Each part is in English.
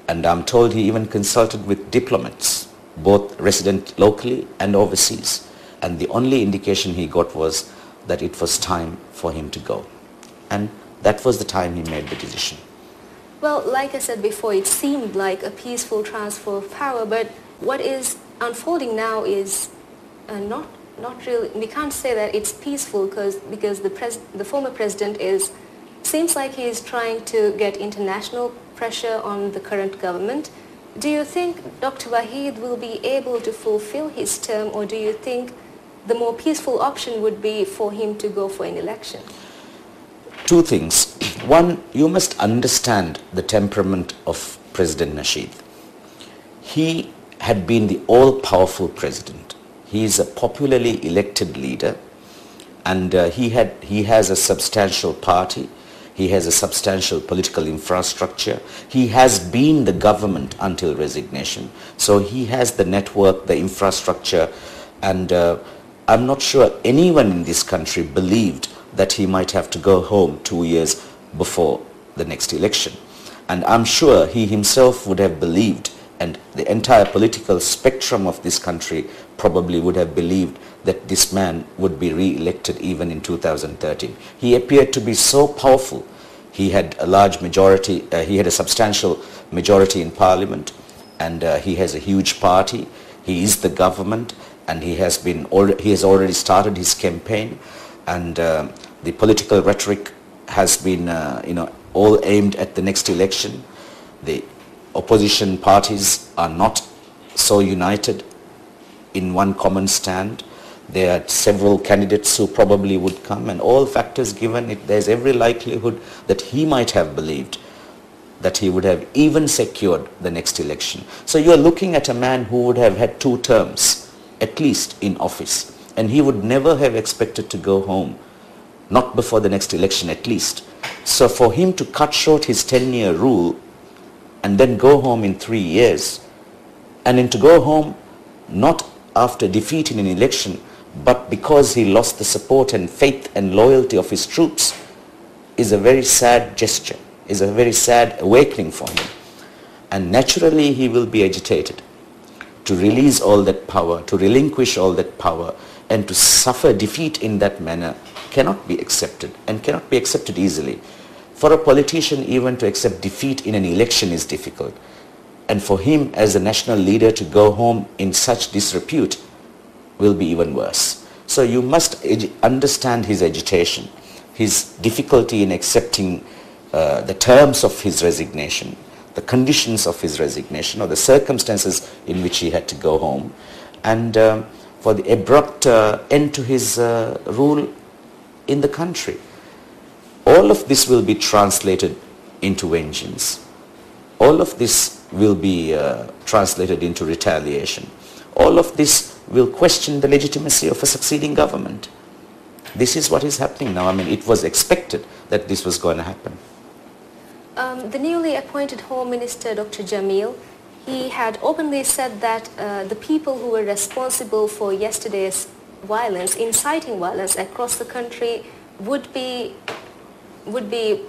And I'm told he even consulted with diplomats, both resident locally and overseas. And the only indication he got was that it was time for him to go. And that was the time he made the decision. Well, like I said before, it seemed like a peaceful transfer of power, but what is unfolding now is not really. We can't say that it's peaceful because the former president seems like he is trying to get international pressure on the current government. Do you think Dr. Wahid will be able to fulfill his term, or do you think the more peaceful option would be for him to go for an election? Two things. One, you must understand the temperament of President Nasheed. He had been the all-powerful president. He is a popularly elected leader, and he has a substantial party. He has a substantial political infrastructure. He has been the government until resignation. So he has the network, the infrastructure, and I'm not sure anyone in this country believed that he might have to go home 2 years before the next election. And I'm sure he himself would have believed, and the entire political spectrum of this country probably would have believed, that this man would be re-elected even in 2013. He appeared to be so powerful. He had a large majority, he had a substantial majority in parliament, and he has a huge party. He is the government, and he has already started his campaign, and the political rhetoric has been all aimed at the next election. The opposition parties are not so united in one common stand. There are several candidates who probably would come, and all factors given, there's every likelihood that he might have believed that he would have even secured the next election. So you're looking at a man who would have had 2 terms at least in office, and he would never have expected to go home, not before the next election at least. So for him to cut short his 10-year rule and then go home in 3 years, and then to go home not after defeat in an election, but because he lost the support and faith and loyalty of his troops, is a very sad gesture, is a very sad awakening for him. And naturally he will be agitated to release all that power, to relinquish all that power, and to suffer defeat in that manner cannot be accepted, and cannot be accepted easily. For a politician even to accept defeat in an election is difficult, and for him as a national leader to go home in such disrepute will be even worse. So you must understand his agitation, his difficulty in accepting the terms of his resignation, the conditions of his resignation, or the circumstances in which he had to go home, and for the abrupt end to his rule in the country. All of this will be translated into vengeance. All of this will be translated into retaliation. All of this will question the legitimacy of a succeeding government. This is what is happening now. I mean, it was expected that this was going to happen. The newly appointed Home Minister, Dr. Jamil, he had openly said that the people who were responsible for yesterday's violence, inciting violence across the country, would be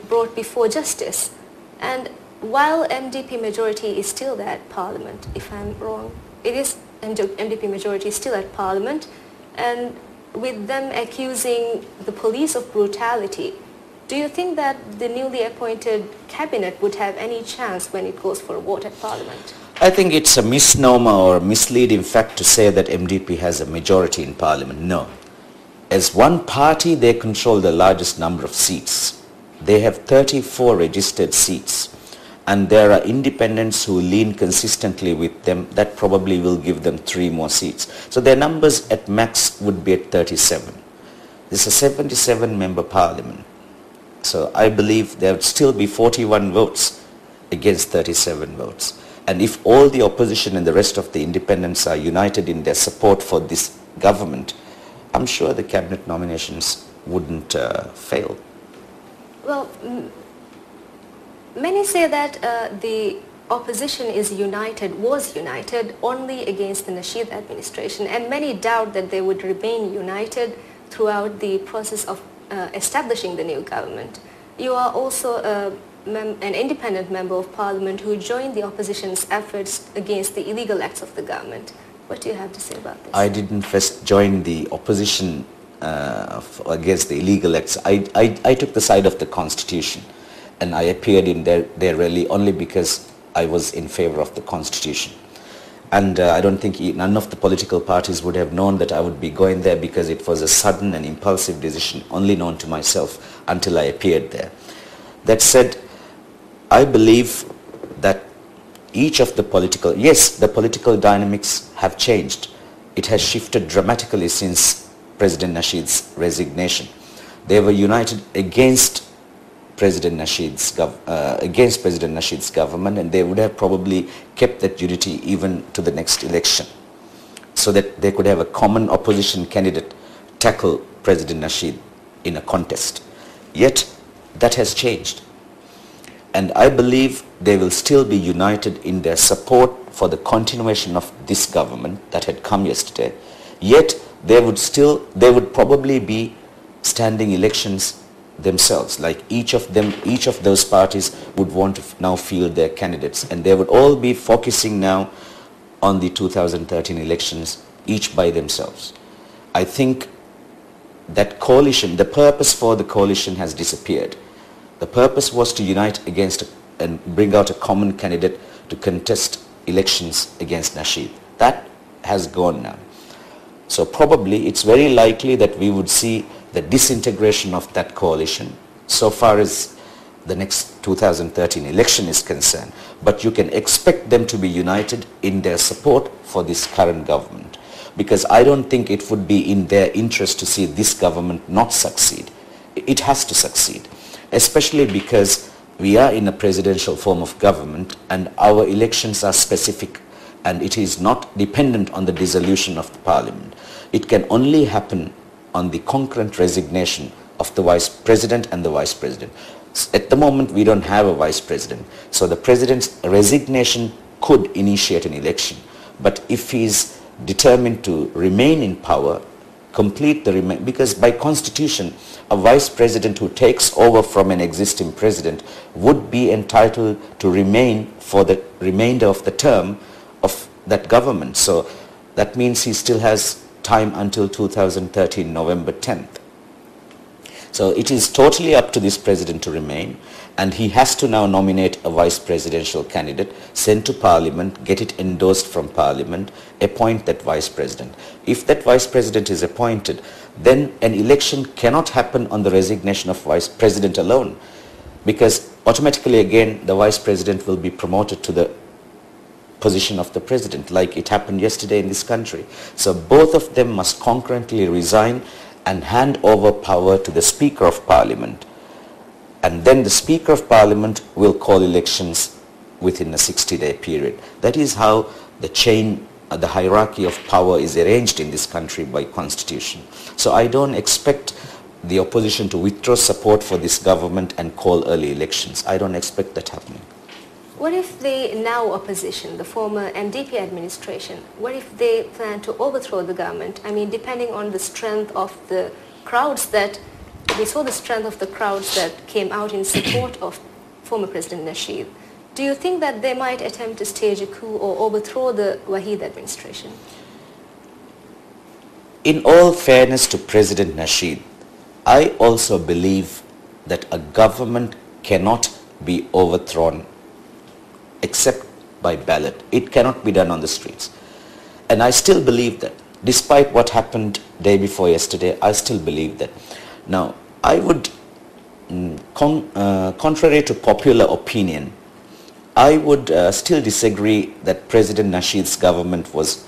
brought before justice. And while MDP majority is still at Parliament, if I'm wrong, it is MDP majority is still at Parliament, and with them accusing the police of brutality, do you think that the newly appointed cabinet would have any chance when it goes for a vote at Parliament? I think it's a misnomer or misleading fact to say that MDP has a majority in Parliament. No. As one party, they control the largest number of seats. They have 34 registered seats, and there are independents who lean consistently with them. That probably will give them 3 more seats. So their numbers at max would be at 37. This is a 77-member Parliament. So I believe there would still be 41 votes against 37 votes. And if all the opposition and the rest of the independents are united in their support for this government, I'm sure the cabinet nominations wouldn't fail. Well, many say that the opposition was united only against the Nasheed administration, and many doubt that they would remain united throughout the process of establishing the new government. You are also an independent member of parliament who joined the opposition's efforts against the illegal acts of the government. What do you have to say about this? I didn't first join the opposition against the illegal acts. I took the side of the constitution, and I appeared in their rally only because I was in favor of the constitution. And I don't think none of the political parties would have known that I would be going there, because it was a sudden and impulsive decision only known to myself until I appeared there. That said, I believe that each of the the political dynamics have changed. It has shifted dramatically since President Nasheed's resignation. They were united against President Nasheed's government, and they would have probably kept that unity even to the next election, so that they could have a common opposition candidate tackle President Nasheed in a contest. Yet that has changed, and I believe they will still be united in their support for the continuation of this government that had come yesterday. Yet they would probably be standing elections themselves. Like each of those parties would want to now field their candidates, and they would all be focusing now on the 2013 elections, each by themselves. I think that coalition, the purpose for the coalition has disappeared. The purpose was to unite against and bring out a common candidate to contest elections against Nasheed. That has gone now. So probably it's very likely that we would see the disintegration of that coalition so far as the next 2013 election is concerned. But you can expect them to be united in their support for this current government, because I don't think it would be in their interest to see this government not succeed. It has to succeed, especially because we are in a presidential form of government and our elections are specific, and it is not dependent on the dissolution of the parliament. It can only happen on the concurrent resignation of the vice president and the vice president. At the moment, we don't have a vice president, so the president's resignation could initiate an election. But if he is determined to remain in power, because by constitution, a vice president who takes over from an existing president would be entitled to remain for the remainder of the term of that government. So that means he still has time until 2013, November 10th. So it is totally up to this president to remain, and he has to now nominate a vice presidential candidate, send to parliament, get it endorsed from parliament, appoint that vice president. If that vice president is appointed, then an election cannot happen on the resignation of vice president alone, because automatically again the vice president will be promoted to the position of the president, like it happened yesterday in this country. So both of them must concurrently resign and hand over power to the Speaker of Parliament, and then the Speaker of Parliament will call elections within a 60-day period. That is how the chain, the hierarchy of power is arranged in this country by constitution. So I don't expect the opposition to withdraw support for this government and call early elections. I don't expect that happening. What if the now opposition, the former NDP administration, what if they plan to overthrow the government? I mean, depending on the strength of the crowds that, we saw the strength of the crowds that came out in support of former President Nasheed. Do you think that they might attempt to stage a coup or overthrow the Waheed administration? In all fairness to President Nasheed, I also believe that a government cannot be overthrown except by ballot. It cannot be done on the streets. And I still believe that. Despite what happened day before yesterday, I still believe that. Now, I would, contrary to popular opinion, I would still disagree that President Nasheed's government was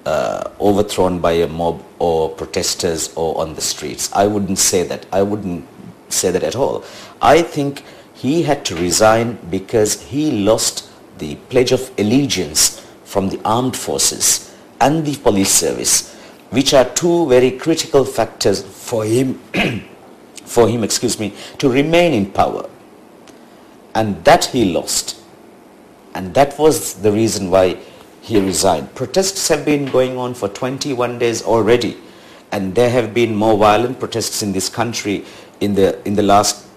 overthrown by a mob or protesters or on the streets. I wouldn't say that. I wouldn't say that at all. I think he had to resign because he lost the pledge of allegiance from the armed forces and the police service, which are two very critical factors for him, to remain in power. And that he lost. And that was the reason why he resigned. Protests have been going on for 21 days already, and there have been more violent protests in this country in the last